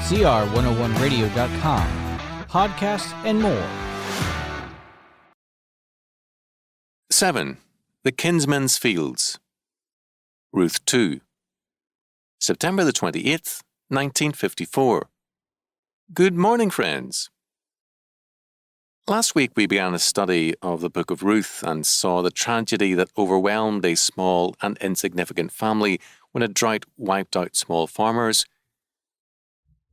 CR101radio.com, podcasts, and more. 7. The Kinsman's Fields. Ruth 2. September the 28th, 1954. Good morning, friends. Last week we began a study of the book of Ruth and saw the tragedy that overwhelmed a small and insignificant family when a drought wiped out small farmers.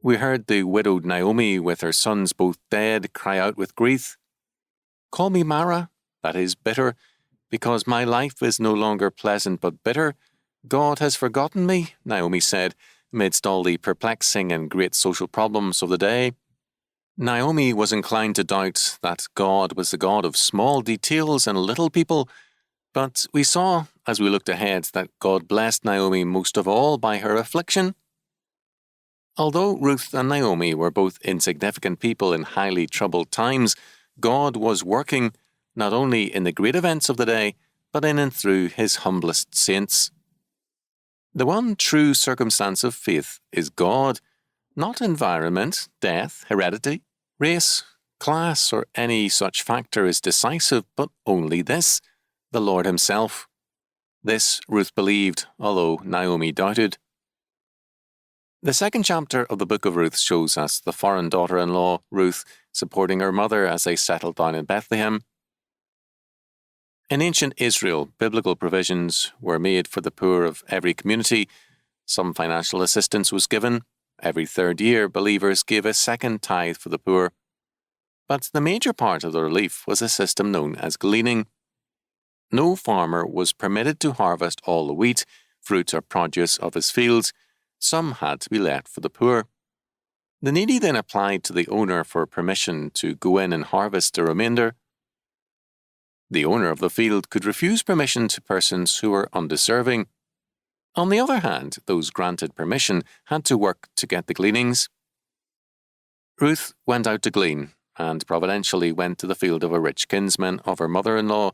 We heard the widowed Naomi, with her sons both dead, cry out with grief, "Call me Mara, that is bitter, because my life is no longer pleasant but bitter. God has forgotten me," Naomi said, amidst all the perplexing and great social problems of the day. Naomi was inclined to doubt that God was the God of small details and little people, but we saw, as we looked ahead, that God blessed Naomi most of all by her affliction. Although Ruth and Naomi were both insignificant people in highly troubled times, God was working not only in the great events of the day, but in and through His humblest saints. The one true circumstance of faith is God, not environment, death, heredity, race, class, or any such factor is decisive, but only this, the Lord Himself. This Ruth believed, although Naomi doubted. The second chapter of the book of Ruth shows us the foreign daughter-in-law, Ruth, supporting her mother as they settled down in Bethlehem. In ancient Israel, biblical provisions were made for the poor of every community. Some financial assistance was given. Every third year, believers gave a second tithe for the poor. But the major part of the relief was a system known as gleaning. No farmer was permitted to harvest all the wheat, fruit, or produce of his fields. Some had to be left for the poor. The needy then applied to the owner for permission to go in and harvest the remainder. The owner of the field could refuse permission to persons who were undeserving. On the other hand, those granted permission had to work to get the gleanings. Ruth went out to glean, and providentially went to the field of a rich kinsman of her mother-in-law.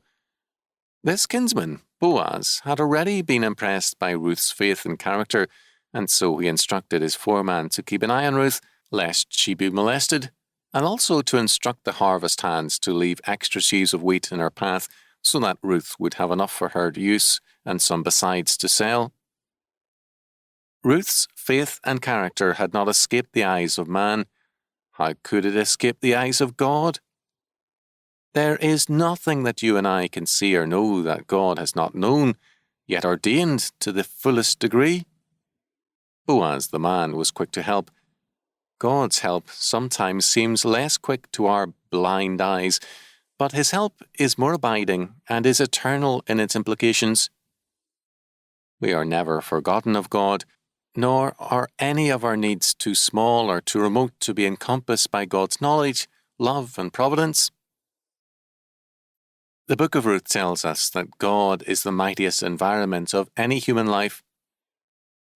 This kinsman, Boaz, had already been impressed by Ruth's faith and character, and so he instructed his foreman to keep an eye on Ruth, lest she be molested, and also to instruct the harvest hands to leave extra sheaves of wheat in her path, so that Ruth would have enough for her use and some besides to sell. Ruth's faith and character had not escaped the eyes of man. How could it escape the eyes of God? There is nothing that you and I can see or know that God has not known, yet ordained to the fullest degree. Boaz the man was quick to help. God's help sometimes seems less quick to our blind eyes, but His help is more abiding and is eternal in its implications. We are never forgotten of God, nor are any of our needs too small or too remote to be encompassed by God's knowledge, love, and providence. The book of Ruth tells us that God is the mightiest environment of any human life.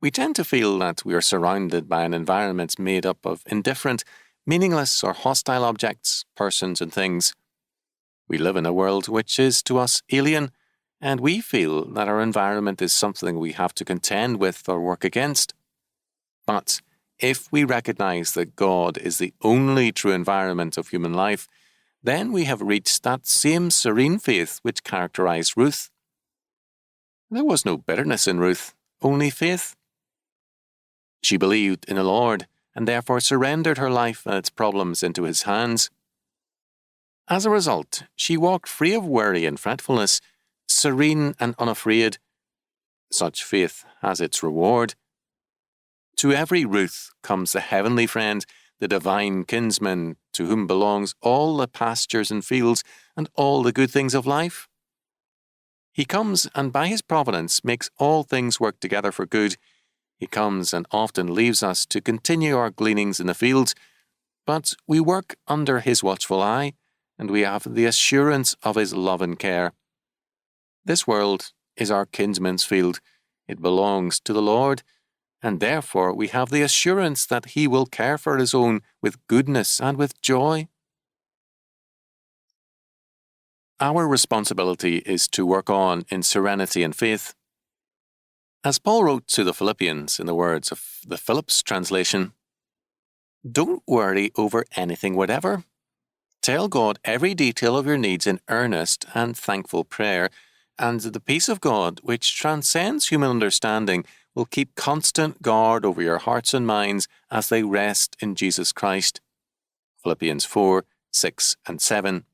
We tend to feel that we are surrounded by an environment made up of indifferent, meaningless, or hostile objects, persons, and things. We live in a world which is to us alien, and we feel that our environment is something we have to contend with or work against. But if we recognize that God is the only true environment of human life, then we have reached that same serene faith which characterized Ruth. There was no bitterness in Ruth, only faith. She believed in the Lord, and therefore surrendered her life and its problems into His hands. As a result, she walked free of worry and fretfulness, serene and unafraid. Such faith has its reward. To every Ruth comes the heavenly friend, the divine kinsman, to whom belongs all the pastures and fields and all the good things of life. He comes and by His providence makes all things work together for good. He comes and often leaves us to continue our gleanings in the fields, but we work under His watchful eye, and we have the assurance of His love and care. This world is our kinsman's field. It belongs to the Lord, and therefore we have the assurance that He will care for His own with goodness and with joy. Our responsibility is to work on in serenity and faith. As Paul wrote to the Philippians in the words of the Phillips translation, Don't worry over anything whatever. Tell God every detail of your needs in earnest and thankful prayer, and the peace of God, which transcends human understanding, will keep constant guard over your hearts and minds as they rest in Jesus Christ. Philippians 4, 6 and 7.